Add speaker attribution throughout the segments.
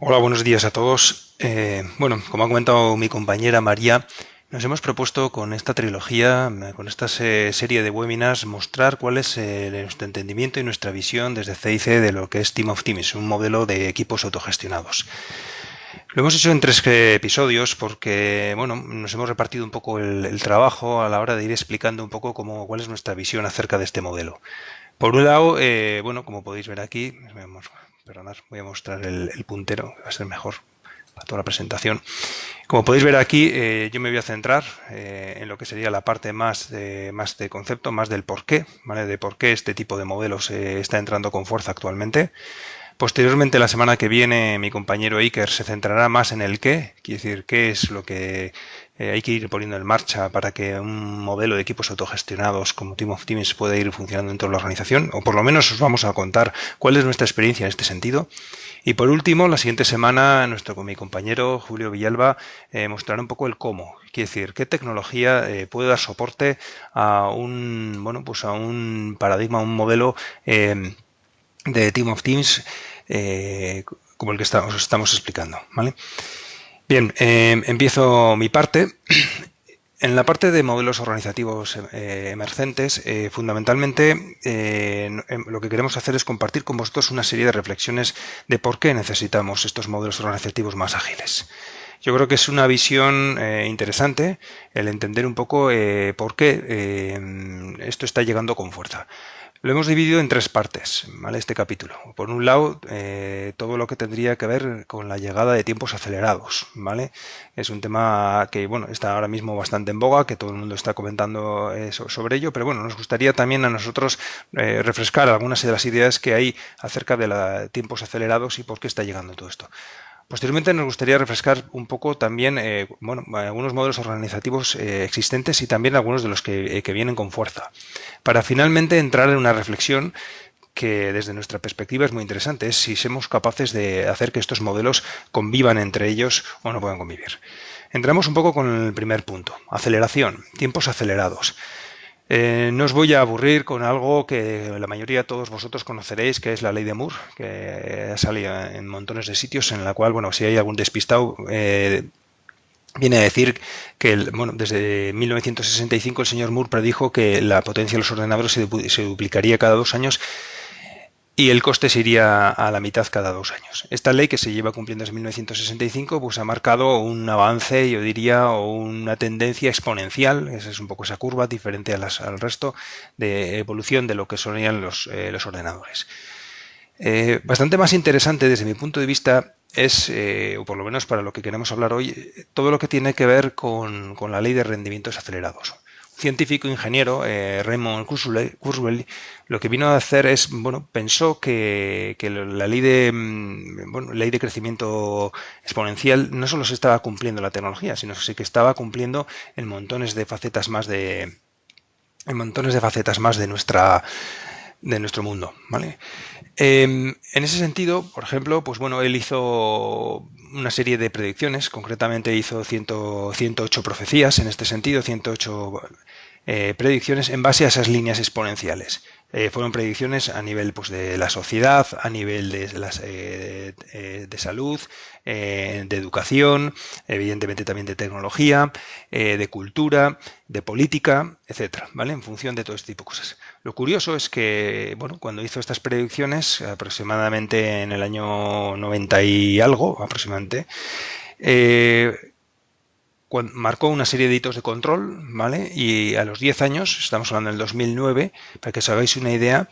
Speaker 1: Hola, buenos días a todos. Bueno, como ha comentado mi compañera María, nos hemos propuesto con esta trilogía, con esta serie de webinars, mostrar cuál es nuestro entendimiento y nuestra visión desde CIC de lo que es Team of Teams, un modelo de equipos autogestionados. Lo hemos hecho en tres episodios porque, bueno, nos hemos repartido un poco el trabajo a la hora de ir explicando un poco cuál es nuestra visión acerca de este modelo. Por un lado, bueno, como podéis ver aquí, perdonad, voy a mostrar el puntero, va a ser mejor para toda la presentación. Como podéis ver aquí, yo me voy a centrar en lo que sería la parte más de concepto, más del por qué, ¿vale? De por qué este tipo de modelos está entrando con fuerza actualmente. Posteriormente, la semana que viene, mi compañero Iker se centrará más en el qué, quiere decir, qué es lo que hay que ir poniendo en marcha para que un modelo de equipos autogestionados como Team of Teams pueda ir funcionando dentro de la organización, o por lo menos os vamos a contar cuál es nuestra experiencia en este sentido. Y por último, la siguiente semana, con mi compañero Julio Villalba mostrará un poco el cómo, quiere decir, qué tecnología puede dar soporte a pues a un paradigma, a un modelo de Team of Teams como el que os estamos explicando, ¿vale? Bien, empiezo mi parte. En la parte de modelos organizativos emergentes, fundamentalmente lo que queremos hacer es compartir con vosotros una serie de reflexiones de por qué necesitamos estos modelos organizativos más ágiles. Yo creo que es una visión interesante el entender un poco por qué esto está llegando con fuerza. Lo hemos dividido en tres partes, ¿vale? Este capítulo. Por un lado, todo lo que tendría que ver con la llegada de tiempos acelerados, ¿vale? Es un tema que, bueno, está ahora mismo bastante en boga, que todo el mundo está comentando sobre ello, pero bueno, nos gustaría también a nosotros refrescar algunas de las ideas que hay acerca de tiempos acelerados y por qué está llegando todo esto. Posteriormente nos gustaría refrescar un poco también algunos modelos organizativos existentes y también algunos de los que vienen con fuerza, para finalmente entrar en una reflexión que desde nuestra perspectiva es muy interesante, es si somos capaces de hacer que estos modelos convivan entre ellos o no puedan convivir. Entramos un poco con el primer punto, aceleración, tiempos acelerados. No os voy a aburrir con algo que la mayoría de todos vosotros conoceréis, que es la ley de Moore, que ha salido en montones de sitios, en la cual, bueno, si hay algún despistado, viene a decir que, bueno, desde 1965 el señor Moore predijo que la potencia de los ordenadores se duplicaría cada 2 años y el coste se iría a la mitad cada 2 años. Esta ley, que se lleva cumpliendo desde 1965, pues ha marcado un avance, yo diría, o una tendencia exponencial, esa es un poco esa curva diferente al resto de evolución de lo que sonían los ordenadores. Bastante más interesante desde mi punto de vista es, o por lo menos para lo que queremos hablar hoy, todo lo que tiene que ver con la ley de rendimientos acelerados. Un científico ingeniero, Raymond Kurzweil, lo que vino a hacer es, bueno, pensó que la ley de crecimiento exponencial no solo se estaba cumpliendo la tecnología, sino que estaba cumpliendo en montones de facetas más de nuestro mundo, ¿vale? En ese sentido, por ejemplo, pues bueno, él hizo una serie de predicciones, concretamente hizo 108 profecías en este sentido, 108 predicciones en base a esas líneas exponenciales. Fueron predicciones a nivel, pues, de la sociedad, a nivel de salud, de educación, evidentemente también de tecnología, de cultura, de política, etcétera, ¿vale? En función de todo este tipo de cosas. Lo curioso es que, bueno, cuando hizo estas predicciones, aproximadamente en el año 90 y algo, aproximadamente, marcó una serie de hitos de control, ¿vale? Y a los 10 años, estamos hablando del 2009, para que os hagáis una idea,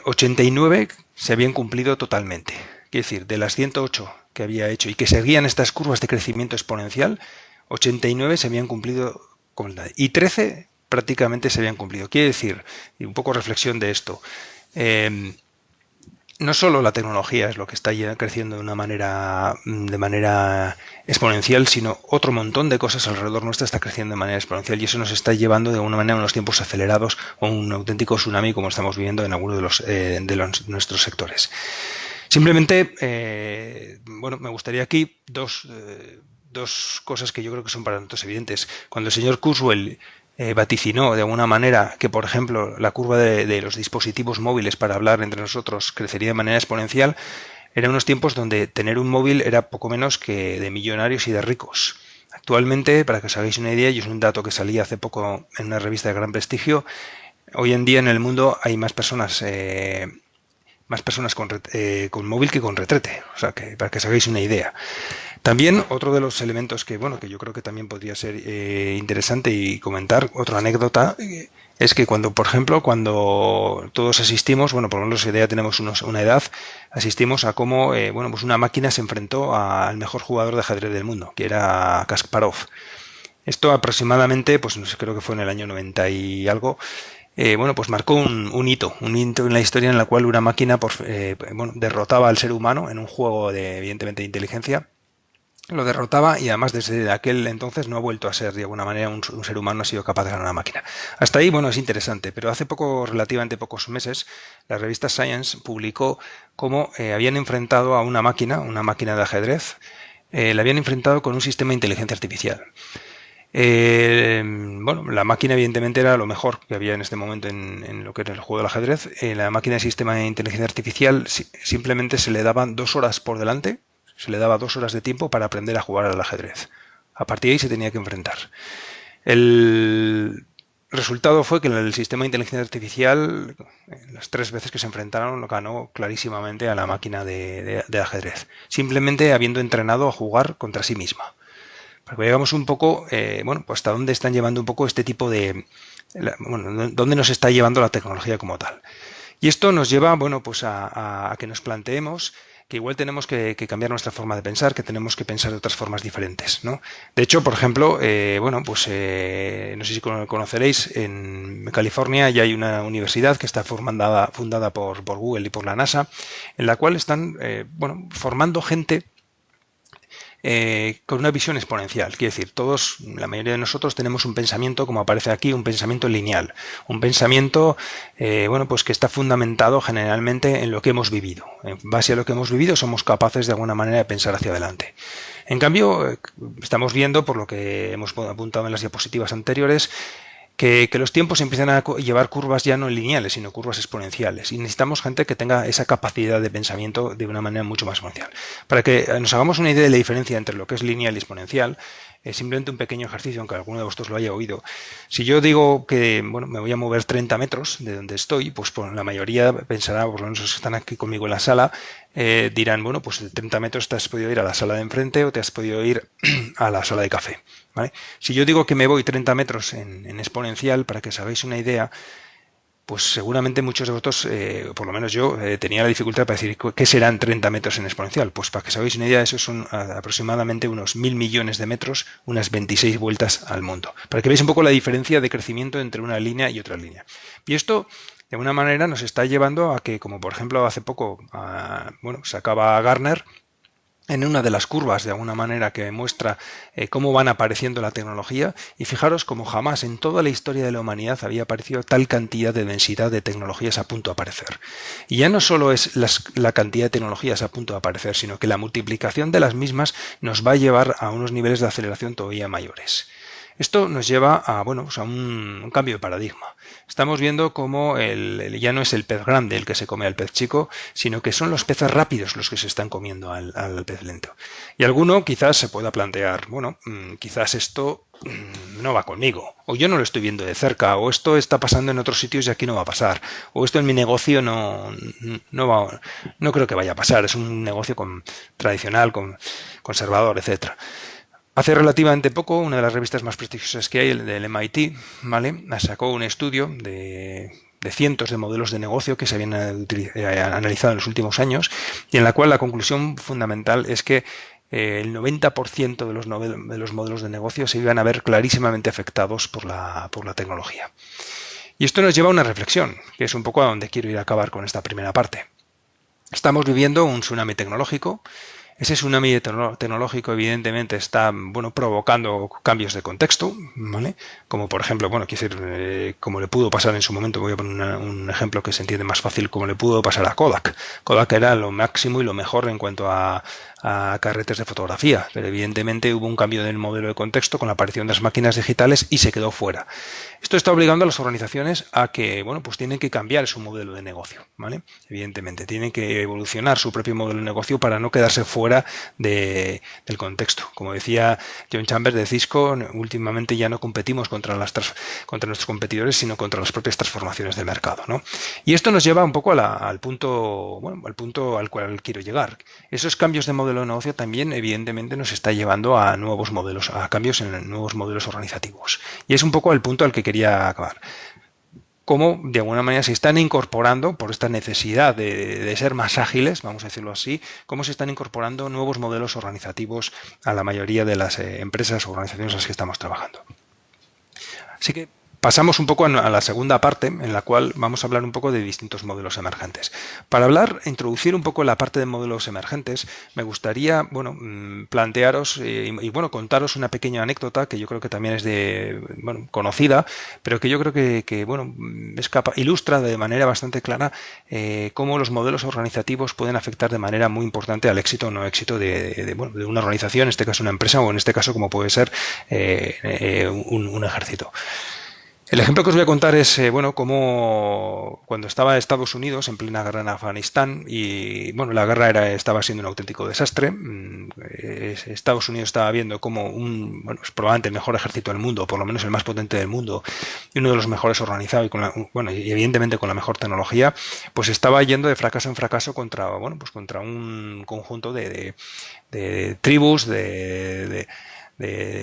Speaker 1: 89 se habían cumplido totalmente. Quiere decir, de las 108 que había hecho y que seguían estas curvas de crecimiento exponencial, 89 se habían cumplido completamente. Y 13 prácticamente se habían cumplido. Quiere decir, y un poco reflexión de esto, no solo la tecnología es lo que está creciendo de manera exponencial, sino otro montón de cosas alrededor nuestra está creciendo de manera exponencial, y eso nos está llevando de alguna manera a unos tiempos acelerados o un auténtico tsunami, como estamos viviendo en algunos de nuestros sectores. Simplemente, bueno, me gustaría aquí dos cosas que yo creo que son para nosotros evidentes. Cuando el señor Kurzweil vaticinó de alguna manera que, por ejemplo, la curva de los dispositivos móviles para hablar entre nosotros crecería de manera exponencial, eran unos tiempos donde tener un móvil era poco menos que de millonarios y de ricos. Actualmente, para que os hagáis una idea, y es un dato que salía hace poco en una revista de gran prestigio, hoy en día en el mundo hay más personas con móvil que con retrete, o sea, que para que os hagáis una idea. También otro de los elementos que, bueno, que yo creo que también podría ser interesante y comentar, otra anécdota, es que cuando, por ejemplo, cuando todos asistimos, bueno, por lo menos ya tenemos una edad, asistimos a cómo, bueno, pues una máquina se enfrentó al mejor jugador de ajedrez del mundo, que era Kasparov. Esto aproximadamente, pues no sé, creo que fue en el año 90 y algo. Bueno, pues marcó un hito en la historia en la cual una máquina bueno, derrotaba al ser humano en un juego de, evidentemente, de inteligencia. Lo derrotaba y además desde aquel entonces no ha vuelto a ser de alguna manera un ser humano, ha sido capaz de ganar una máquina. Hasta ahí, bueno, es interesante, pero hace poco, relativamente pocos meses, la revista Science publicó cómo habían enfrentado a una máquina de ajedrez, la habían enfrentado con un sistema de inteligencia artificial. Bueno, la máquina evidentemente era lo mejor que había en este momento en lo que era el juego del ajedrez. La máquina de sistema de inteligencia artificial simplemente se le daban 2 horas por delante, se le daba 2 horas de tiempo para aprender a jugar al ajedrez. A partir de ahí se tenía que enfrentar. El resultado fue que el sistema de inteligencia artificial, las 3 veces que se enfrentaron, lo ganó clarísimamente a la máquina de ajedrez, simplemente habiendo entrenado a jugar contra sí misma. Para que veamos un poco, bueno, pues hasta dónde están llevando un poco este tipo bueno, dónde nos está llevando la tecnología como tal. Y esto nos lleva, bueno, pues a que nos planteemos que igual tenemos que cambiar nuestra forma de pensar, que tenemos que pensar de otras formas diferentes, ¿no? De hecho, por ejemplo, bueno, pues no sé si conoceréis, en California ya hay una universidad que está fundada por Google y por la NASA, en la cual están, bueno, formando gente con una visión exponencial. Quiere decir, todos, la mayoría de nosotros tenemos un pensamiento, como aparece aquí, un pensamiento lineal, un pensamiento, bueno, pues que está fundamentado generalmente en lo que hemos vivido. En base a lo que hemos vivido, somos capaces de alguna manera de pensar hacia adelante. En cambio, estamos viendo, por lo que hemos apuntado en las diapositivas anteriores, que los tiempos empiezan a llevar curvas ya no lineales, sino curvas exponenciales. Y necesitamos gente que tenga esa capacidad de pensamiento de una manera mucho más exponencial. Para que nos hagamos una idea de la diferencia entre lo que es lineal y exponencial, simplemente un pequeño ejercicio, aunque alguno de vosotros lo haya oído. Si yo digo que, bueno, me voy a mover 30 metros de donde estoy, pues la mayoría pensará, por lo menos los que están aquí conmigo en la sala, dirán, bueno, pues de 30 metros te has podido ir a la sala de enfrente o te has podido ir a la sala de café. ¿Vale? Si yo digo que me voy 30 metros en exponencial, para que os hagáis una idea, pues seguramente muchos de vosotros, por lo menos yo, tenía la dificultad para decir qué serán 30 metros en exponencial. Pues para que os hagáis una idea, eso son aproximadamente unos 1.000 millones de metros, unas 26 vueltas al mundo. Para que veáis un poco la diferencia de crecimiento entre una línea y otra línea. Y esto, de alguna manera, nos está llevando a que, como por ejemplo hace poco, bueno, sacaba Gartner en una de las curvas, de alguna manera, que muestra cómo van apareciendo la tecnología, y fijaros como jamás en toda la historia de la humanidad había aparecido tal cantidad de densidad de tecnologías a punto de aparecer. Y ya no solo es la cantidad de tecnologías a punto de aparecer, sino que la multiplicación de las mismas nos va a llevar a unos niveles de aceleración todavía mayores. Esto nos lleva a, bueno, pues a un cambio de paradigma. Estamos viendo cómo ya no es el pez grande el que se come al pez chico, sino que son los peces rápidos los que se están comiendo al pez lento. Y alguno quizás se pueda plantear, bueno, quizás esto no va conmigo, o yo no lo estoy viendo de cerca, o esto está pasando en otros sitios y aquí no va a pasar, o esto en mi negocio no creo que vaya a pasar, es un negocio tradicional, conservador, etcétera. Hace relativamente poco, una de las revistas más prestigiosas que hay, el del MIT, ¿vale?, sacó un estudio de cientos de modelos de negocio que se habían analizado en los últimos años, y en la cual la conclusión fundamental es que el 90% de los modelos de negocio se iban a ver clarísimamente afectados por la tecnología. Y esto nos lleva a una reflexión, que es un poco a donde quiero ir a acabar con esta primera parte. Estamos viviendo un tsunami tecnológico. Ese tsunami tecnológico evidentemente está, bueno, provocando cambios de contexto, ¿vale? Como por ejemplo, bueno, quiero decir, como le pudo pasar en su momento, voy a poner un ejemplo que se entiende más fácil, como le pudo pasar a Kodak. Kodak era lo máximo y lo mejor en cuanto a carretes de fotografía, pero evidentemente hubo un cambio del modelo de contexto con la aparición de las máquinas digitales y se quedó fuera. Esto está obligando a las organizaciones a que, bueno, pues tienen que cambiar su modelo de negocio, ¿vale? Evidentemente, tienen que evolucionar su propio modelo de negocio para no quedarse fuera del contexto. Como decía John Chambers de Cisco, últimamente ya no competimos contra nuestros competidores, sino contra las propias transformaciones del mercado, ¿no? Y esto nos lleva un poco al punto, bueno, al punto al cual quiero llegar. Esos cambios de modelo de negocio también, evidentemente, nos está llevando a nuevos modelos, a cambios en nuevos modelos organizativos. Y es un poco el punto al que quería acabar. Cómo de alguna manera se están incorporando, por esta necesidad de ser más ágiles, vamos a decirlo así, cómo se están incorporando nuevos modelos organizativos a la mayoría de las empresas o organizaciones en las que estamos trabajando. Así que pasamos un poco a la segunda parte, en la cual vamos a hablar un poco de distintos modelos emergentes. Para introducir un poco la parte de modelos emergentes, me gustaría, bueno, plantearos y bueno, contaros una pequeña anécdota que yo creo que también es conocida, pero que yo creo que bueno, ilustra de manera bastante clara cómo los modelos organizativos pueden afectar de manera muy importante al éxito o no éxito de una organización, en este caso una empresa o en este caso como puede ser un ejército. El ejemplo que os voy a contar es, bueno, cómo cuando estaba Estados Unidos en plena guerra en Afganistán y, bueno, la guerra estaba siendo un auténtico desastre. Estados Unidos estaba viendo como es probablemente el mejor ejército del mundo, por lo menos el más potente del mundo y uno de los mejores organizados y evidentemente con la mejor tecnología, pues estaba yendo de fracaso en fracaso contra un conjunto de tribus, de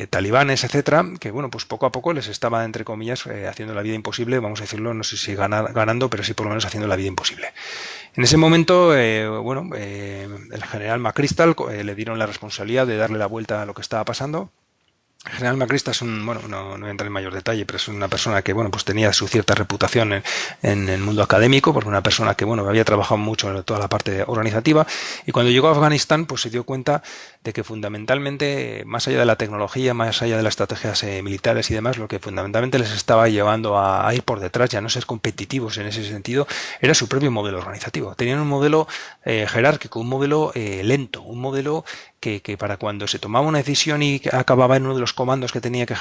Speaker 1: talibanes, etcétera, que bueno, pues poco a poco les estaba, entre comillas, haciendo la vida imposible, vamos a decirlo, no sé si ganando, pero sí por lo menos haciendo la vida imposible. En ese momento, el general McChrystal le dieron la responsabilidad de darle la vuelta a lo que estaba pasando. El general McChrystal es no voy a entrar en mayor detalle, pero es una persona que, bueno, pues tenía su cierta reputación en el mundo académico, porque una persona que, bueno, había trabajado mucho en toda la parte organizativa, y cuando llegó a Afganistán, pues se dio cuenta de que fundamentalmente, más allá de la tecnología, más allá de las estrategias militares y demás, lo que fundamentalmente les estaba llevando a ir por detrás y a no ser competitivos en ese sentido, era su propio modelo organizativo. Tenían un modelo jerárquico, un modelo lento, un modelo que para cuando se tomaba una decisión y acababa en uno de los comandos que tenía que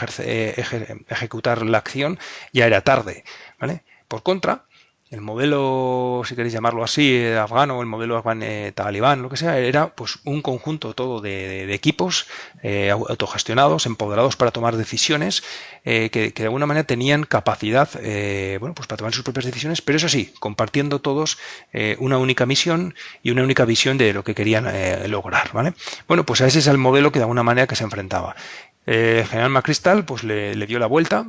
Speaker 1: ejecutar la acción, ya era tarde, ¿vale? Por contra, el modelo, si queréis llamarlo así, afgano, el modelo afgano talibán, lo que sea, era pues un conjunto todo de equipos autogestionados, empoderados para tomar decisiones, que de alguna manera tenían capacidad, pues para tomar sus propias decisiones, pero eso sí, compartiendo todos una única misión y una única visión de lo que querían lograr, ¿vale? Bueno, pues ese es el modelo que de alguna manera que se enfrentaba. El general McChrystal pues le dio la vuelta,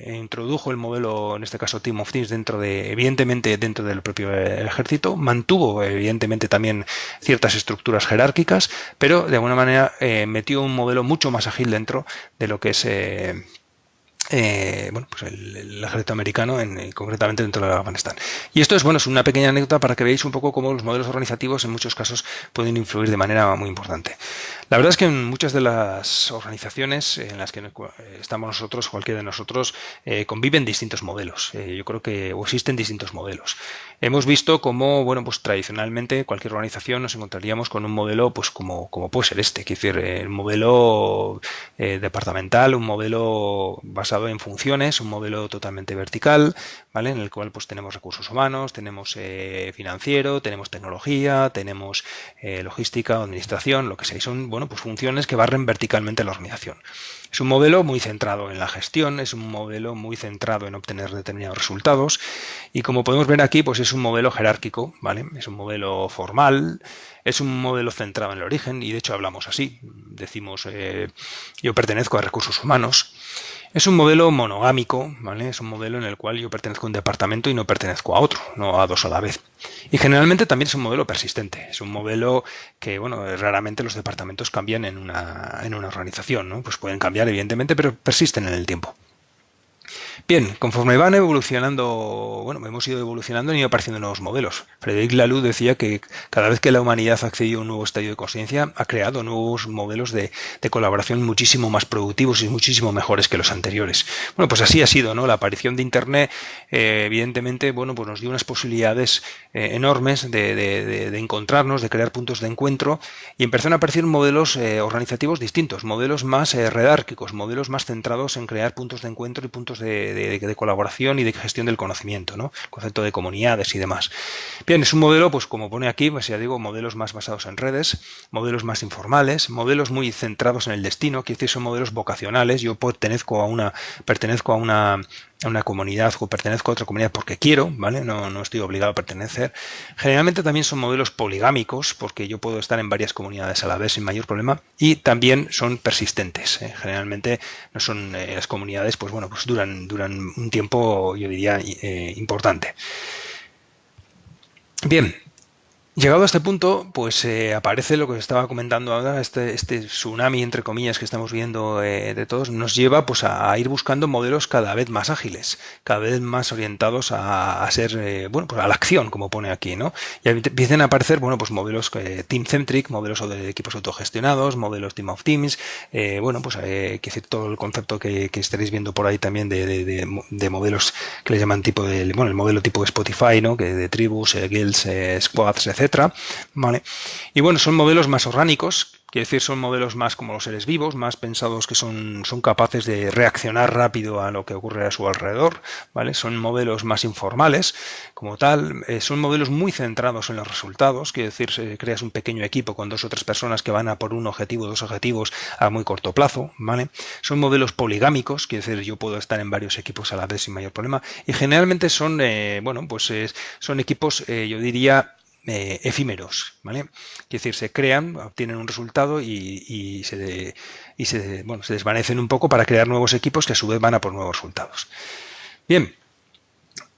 Speaker 1: introdujo el modelo, en este caso Team of Things, evidentemente dentro del propio ejército, mantuvo evidentemente también ciertas estructuras jerárquicas, pero de alguna manera metió un modelo mucho más ágil dentro de lo que es el ejército americano, concretamente dentro de Afganistán. Y esto es una pequeña anécdota para que veáis un poco cómo los modelos organizativos en muchos casos pueden influir de manera muy importante. La verdad es que en muchas de las organizaciones en las que estamos nosotros, cualquiera de nosotros, conviven distintos modelos. Yo creo que existen distintos modelos. Hemos visto cómo, pues tradicionalmente cualquier organización nos encontraríamos con un modelo, pues como puede ser este, que es decir, el modelo departamental, un modelo basado en funciones, un modelo totalmente vertical, ¿vale? En el cual pues tenemos recursos humanos, tenemos financiero, tenemos tecnología, tenemos logística, administración, lo que sea. Y son pues funciones que barren verticalmente la organización. Es un modelo muy centrado en la gestión, es un modelo muy centrado en obtener determinados resultados y como podemos ver aquí, pues es un modelo jerárquico, ¿vale? Es un modelo formal, es un modelo centrado en el origen y de hecho hablamos así, decimos yo pertenezco a recursos humanos. Es un modelo monogámico, ¿vale? Es un modelo en el cual yo pertenezco a un departamento y no pertenezco a otro, no a dos a la vez. Y generalmente también es un modelo persistente, es un modelo que, raramente los departamentos cambian en una organización, ¿no? Pues pueden cambiar evidentemente, pero persisten en el tiempo. Bien, conforme van evolucionando, bueno, hemos ido evolucionando, han ido apareciendo nuevos modelos. Frédéric Laloux decía que cada vez que la humanidad ha accedido a un nuevo estadio de conciencia, ha creado nuevos modelos de colaboración muchísimo más productivos y muchísimo mejores que los anteriores. Bueno, pues así ha sido, ¿no? La aparición de Internet, evidentemente, bueno, pues nos dio unas posibilidades enormes de encontrarnos, de crear puntos de encuentro, y empezaron a aparecer modelos organizativos distintos, modelos más redárquicos, modelos más centrados en crear puntos de encuentro y puntos de colaboración y de gestión del conocimiento, ¿no? El concepto de comunidades y demás. Bien, es un modelo, pues como pone aquí, pues ya digo, modelos más basados en redes, modelos más informales, modelos muy centrados en el destino, quiere decir, son modelos vocacionales. Yo pertenezco a una comunidad o pertenezco a otra comunidad porque quiero, ¿vale? No estoy obligado a pertenecer. Generalmente también son modelos poligámicos, porque yo puedo estar en varias comunidades a la vez sin mayor problema, y también son persistentes. Generalmente no son las comunidades, pues bueno, pues duran un tiempo, yo diría, importante. Bien. Llegado a este punto, pues aparece lo que estaba comentando ahora, este tsunami, entre comillas, que estamos viendo de todos, nos lleva pues a ir buscando modelos cada vez más ágiles, cada vez más orientados a ser, bueno, pues a la acción, como pone aquí, ¿no? Y empiezan a aparecer, bueno, pues modelos team-centric, modelos de equipos autogestionados, modelos team of teams, bueno, pues que decir, todo el concepto que estaréis viendo por ahí también de modelos que le llaman tipo de, bueno, el modelo tipo de Spotify, ¿no? Que de tribus, guilds, squads, etc. ¿Vale? Y bueno, son modelos más orgánicos, quiere decir, son modelos más como los seres vivos, más pensados que son capaces de reaccionar rápido a lo que ocurre a su alrededor, ¿vale? Son modelos más informales, como tal, son modelos muy centrados en los resultados, quiere decir, creas un pequeño equipo con 2 o 3 personas que van a por un objetivo, 2 objetivos a muy corto plazo, ¿vale? Son modelos poligámicos, quiere decir, yo puedo estar en varios equipos a la vez sin mayor problema, y generalmente son, bueno, pues son equipos, yo diría, efímeros, ¿vale? Es decir, se crean, obtienen un resultado y se desvanecen un poco para crear nuevos equipos que a su vez van a por nuevos resultados. Bien,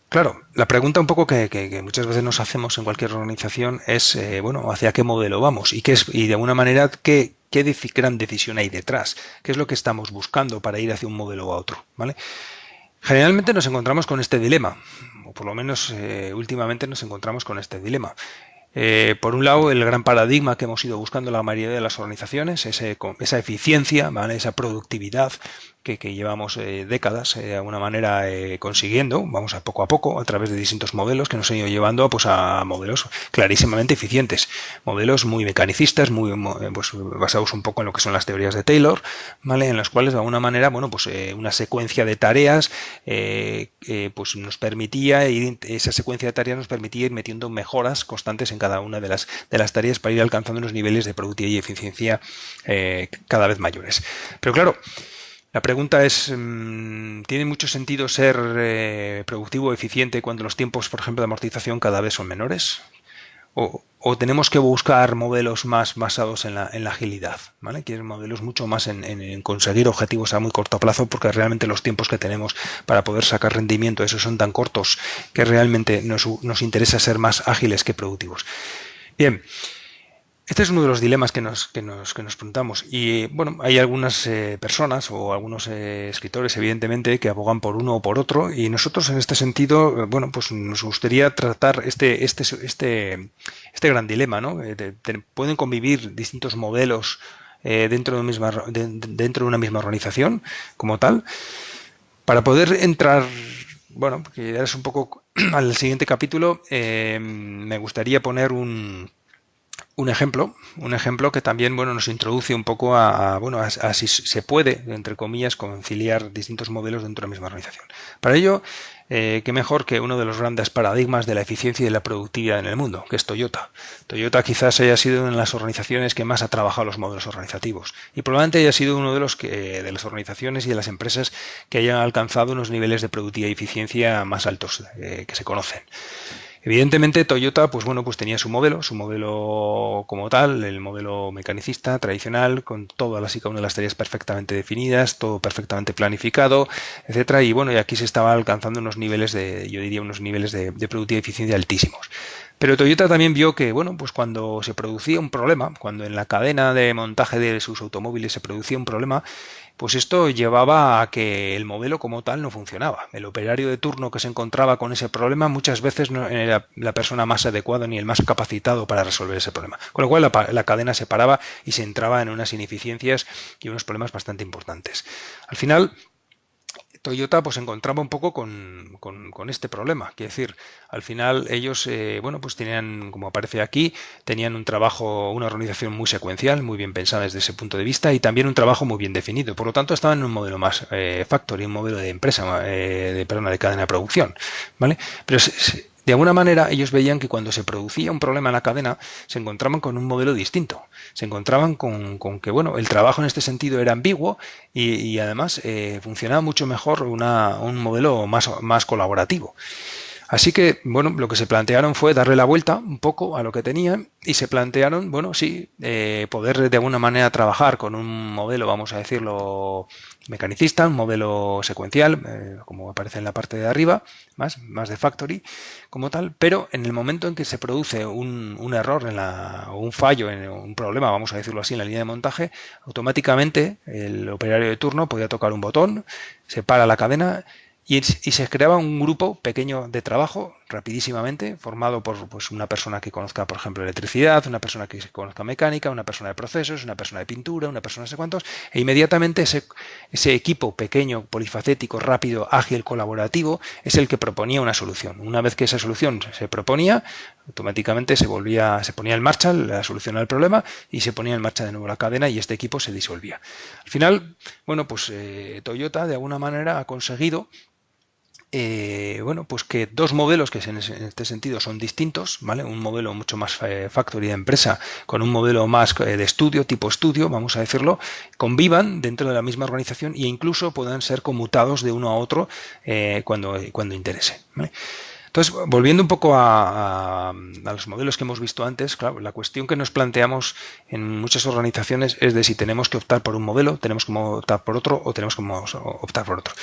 Speaker 1: claro, la pregunta un poco que muchas veces nos hacemos en cualquier organización es, bueno, ¿hacia qué modelo vamos? Y de alguna manera, ¿qué gran decisión hay detrás? ¿Qué es lo que estamos buscando para ir hacia un modelo u otro? ¿Vale? Generalmente nos encontramos con este dilema, o por lo menos últimamente nos encontramos con este dilema. Por un lado, el gran paradigma que hemos ido buscando la mayoría de las organizaciones, esa eficiencia, ¿vale? Esa productividad que llevamos décadas de alguna manera consiguiendo, vamos a poco a través de distintos modelos que nos han ido llevando pues, a modelos clarísimamente eficientes, modelos muy mecanicistas, muy pues, basados un poco en lo que son las teorías de Taylor, ¿vale? En las cuales de alguna manera, bueno, pues una secuencia de tareas pues nos permitía esa secuencia de tareas nos permitía ir metiendo mejoras constantes en cada una de las tareas para ir alcanzando unos niveles de productividad y eficiencia cada vez mayores. Pero claro, la pregunta es, ¿tiene mucho sentido ser productivo o eficiente cuando los tiempos, por ejemplo, de amortización cada vez son menores? ¿O tenemos que buscar modelos más basados en la agilidad? ¿Vale? Quieren modelos mucho más en conseguir objetivos a muy corto plazo, porque realmente los tiempos que tenemos para poder sacar rendimiento, esos son tan cortos que realmente nos interesa ser más ágiles que productivos. Bien. Este es uno de los dilemas que nos preguntamos y bueno, hay algunas personas o algunos escritores evidentemente que abogan por uno o por otro y nosotros en este sentido, bueno, pues nos gustaría tratar este gran dilema, ¿no? ¿Pueden convivir distintos modelos dentro de una misma organización como tal? Para poder entrar, bueno, que ya es un poco al siguiente capítulo, me gustaría poner un ejemplo que también bueno, nos introduce un poco a si se puede, entre comillas, conciliar distintos modelos dentro de la misma organización. Para ello, qué mejor que uno de los grandes paradigmas de la eficiencia y de la productividad en el mundo, que es Toyota. Toyota quizás haya sido una de las organizaciones que más ha trabajado los modelos organizativos y probablemente haya sido uno de las organizaciones y de las empresas que hayan alcanzado unos niveles de productividad y eficiencia más altos que se conocen. Evidentemente Toyota pues bueno, pues tenía su modelo como tal, el modelo mecanicista tradicional, con todas y cada una de las tareas perfectamente definidas, todo perfectamente planificado, etcétera, y bueno, y aquí se estaba alcanzando unos niveles de productividad y eficiencia altísimos. Pero Toyota también vio que, bueno, pues cuando se producía un problema, cuando en la cadena de montaje de sus automóviles se producía un problema, pues esto llevaba a que el modelo como tal no funcionaba. El operario de turno que se encontraba con ese problema muchas veces no era la persona más adecuada ni el más capacitado para resolver ese problema. Con lo cual la cadena se paraba y se entraba en unas ineficiencias y unos problemas bastante importantes. Al final, Toyota pues se encontraba un poco con este problema. Quiere decir, al final ellos, bueno, pues tenían, como aparece aquí, tenían un trabajo, una organización muy secuencial, muy bien pensada desde ese punto de vista y también un trabajo muy bien definido. Por lo tanto, estaban en un modelo más factory, un modelo de empresa, perdona, de cadena de producción, ¿vale? Pero de alguna manera ellos veían que cuando se producía un problema en la cadena se encontraban con un modelo distinto. Se encontraban con que bueno, el trabajo en este sentido era ambiguo y además funcionaba mucho mejor un modelo más colaborativo. Así que, bueno, lo que se plantearon fue darle la vuelta un poco a lo que tenían y se plantearon, bueno, sí, poder de alguna manera trabajar con un modelo, vamos a decirlo, mecanicista, un modelo secuencial, como aparece en la parte de arriba, más de factory, como tal, pero en el momento en que se produce un error o un fallo, un problema, vamos a decirlo así, en la línea de montaje, automáticamente el operario de turno podía tocar un botón, se para la cadena y se creaba un grupo pequeño de trabajo rapidísimamente, formado por pues, una persona que conozca, por ejemplo, electricidad, una persona que conozca mecánica, una persona de procesos, una persona de pintura, una persona de no sé cuántos, e inmediatamente ese equipo pequeño, polifacético, rápido, ágil, colaborativo, es el que proponía una solución. Una vez que esa solución se proponía, automáticamente se ponía en marcha la solución al problema y se ponía en marcha de nuevo la cadena y este equipo se disolvía. Al final, bueno, pues Toyota de alguna manera ha conseguido bueno, pues que dos modelos que en este sentido son distintos, ¿vale? Un modelo mucho más factory de empresa con un modelo más de estudio, tipo estudio, vamos a decirlo, convivan dentro de la misma organización e incluso puedan ser conmutados de uno a otro cuando interese, ¿vale? Entonces, volviendo un poco a los modelos que hemos visto antes, claro, la cuestión que nos planteamos en muchas organizaciones es de si tenemos que optar por un modelo, tenemos que optar por otro o tenemos que optar por otro.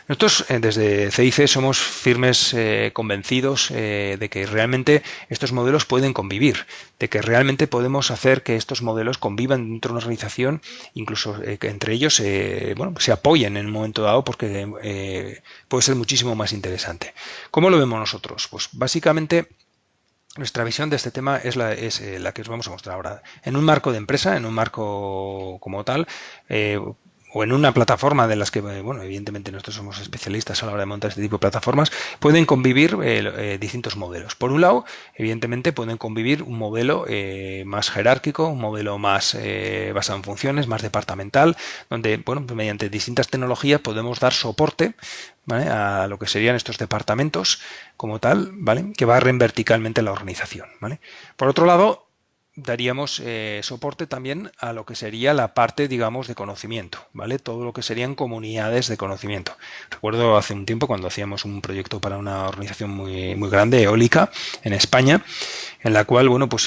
Speaker 1: Nosotros desde CIC somos firmes convencidos de que realmente estos modelos pueden convivir, de que realmente podemos hacer que estos modelos convivan dentro de una organización, incluso que entre ellos bueno, se apoyen en un momento dado porque puede ser muchísimo más interesante. ¿Cómo lo vemos nosotros? Pues básicamente nuestra visión de este tema es la que os vamos a mostrar ahora. En un marco de empresa, en un marco como tal, o en una plataforma de las que, bueno, evidentemente nosotros somos especialistas a la hora de montar este tipo de plataformas, pueden convivir distintos modelos. Por un lado, evidentemente pueden convivir un modelo más jerárquico, un modelo más basado en funciones, más departamental, donde, bueno, pues mediante distintas tecnologías podemos dar soporte, ¿vale?, a lo que serían estos departamentos como tal, ¿vale?, que barren verticalmente la organización, ¿vale? Por otro lado, daríamos soporte también a lo que sería la parte, digamos, de conocimiento, ¿vale? Todo lo que serían comunidades de conocimiento. Recuerdo hace un tiempo cuando hacíamos un proyecto para una organización muy, muy grande, eólica, en España, en la cual, bueno, pues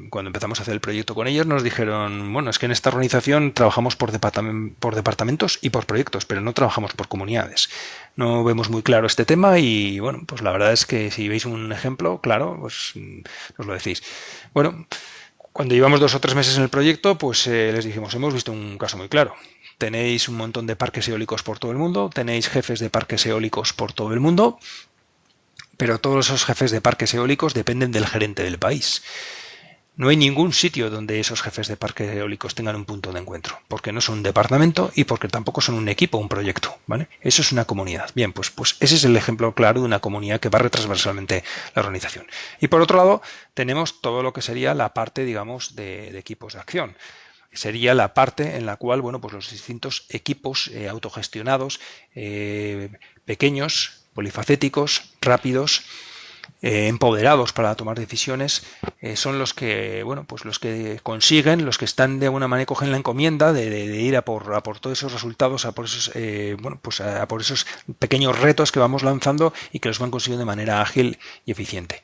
Speaker 1: cuando empezamos a hacer el proyecto con ellos nos dijeron, bueno, es que en esta organización trabajamos por departamentos y por proyectos, pero no trabajamos por comunidades. No vemos muy claro este tema y, bueno, pues la verdad es que si veis un ejemplo, claro, pues nos lo decís. Bueno, cuando llevamos 2 o 3 meses en el proyecto, pues les dijimos, hemos visto un caso muy claro. Tenéis un montón de parques eólicos por todo el mundo, tenéis jefes de parques eólicos por todo el mundo, pero todos esos jefes de parques eólicos dependen del gerente del país. No hay ningún sitio donde esos jefes de parques eólicos tengan un punto de encuentro, porque no son un departamento y porque tampoco son un equipo, un proyecto, ¿vale? Eso es una comunidad. Bien, pues ese es el ejemplo claro de una comunidad que barre transversalmente la organización. Y por otro lado, tenemos todo lo que sería la parte, digamos, de equipos de acción. Sería la parte en la cual, bueno, pues los distintos equipos autogestionados, pequeños, polifacéticos, rápidos, empoderados para tomar decisiones, son los que, bueno, pues los que consiguen, los que están de alguna manera, cogen la encomienda de ir a por todos esos resultados, a por esos, bueno, pues a por esos pequeños retos que vamos lanzando y que los van consiguiendo de manera ágil y eficiente.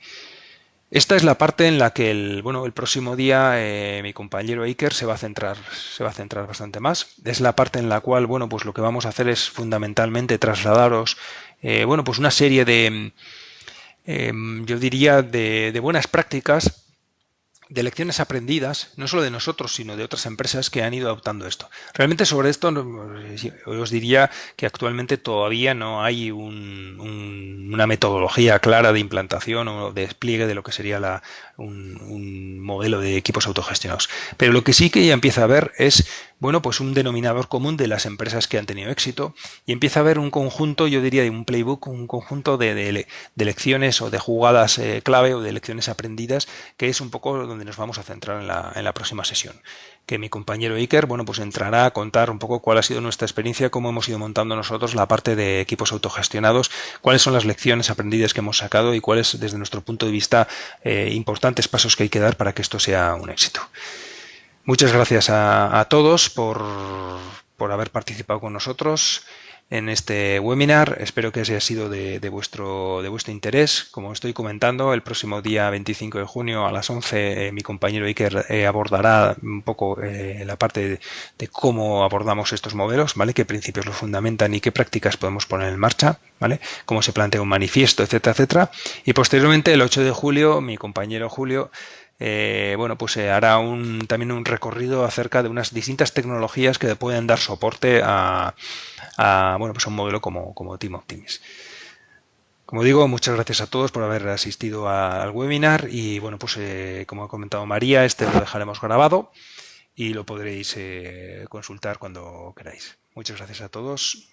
Speaker 1: Esta es la parte en la que el próximo día mi compañero Iker se va a centrar bastante más. Es la parte en la cual, bueno, pues lo que vamos a hacer es fundamentalmente trasladaros, bueno, pues una serie de yo diría, de buenas prácticas, de lecciones aprendidas, no solo de nosotros, sino de otras empresas que han ido adoptando esto. Realmente sobre esto os diría que actualmente todavía no hay una metodología clara de implantación o de despliegue de lo que sería un modelo de equipos autogestionados. Pero lo que sí que ya empieza a haber es, bueno, pues un denominador común de las empresas que han tenido éxito y empieza a haber un conjunto, yo diría, de un playbook, un conjunto de lecciones o de jugadas clave o de lecciones aprendidas, que es un poco donde nos vamos a centrar en la próxima sesión. Que mi compañero Iker, bueno, pues entrará a contar un poco cuál ha sido nuestra experiencia, cómo hemos ido montando nosotros la parte de equipos autogestionados, cuáles son las lecciones aprendidas que hemos sacado y cuáles, desde nuestro punto de vista, importantes pasos que hay que dar para que esto sea un éxito. Muchas gracias a todos por haber participado con nosotros en este webinar. Espero que haya sido de vuestro interés. Como estoy comentando, el próximo día 25 de junio a las 11 mi compañero Iker abordará un poco la parte de cómo abordamos estos modelos, ¿vale? Qué principios los fundamentan y qué prácticas podemos poner en marcha, ¿vale? Cómo se plantea un manifiesto, etcétera, etcétera. Y posteriormente, el 8 de julio, mi compañero Julio bueno, pues hará también un recorrido acerca de unas distintas tecnologías que pueden dar soporte bueno, pues a un modelo como Team Optimis. Como digo, muchas gracias a todos por haber asistido al webinar y bueno, pues como ha comentado María, este lo dejaremos grabado y lo podréis consultar cuando queráis. Muchas gracias a todos.